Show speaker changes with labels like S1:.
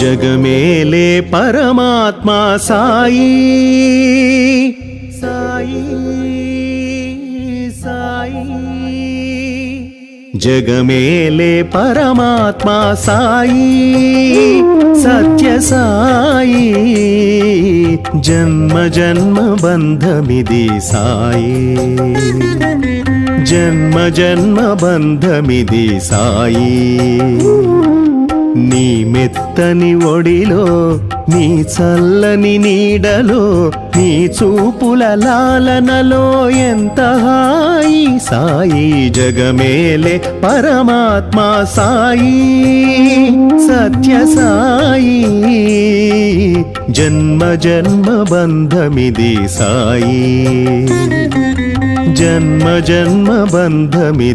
S1: జగమేలే పరమాత్మ సాయి సాయి సాయి జగమేలే పరమాత్మ సాయి సత్య సాయి జన్మ జన్మ బంధమిది సాయి జన్మ జన్మ బంధమిది సాయి నీ మెత్తని ఒడిలో నీ చల్లని నీడలో నీ చూపుల లాలనలో ఎంత హాయి సాయి జగమేలే పరమాత్మ సాయి సత్య సాయి జన్మ జన్మ బంధమిది సాయి జన్మ జన్మ బంధమిది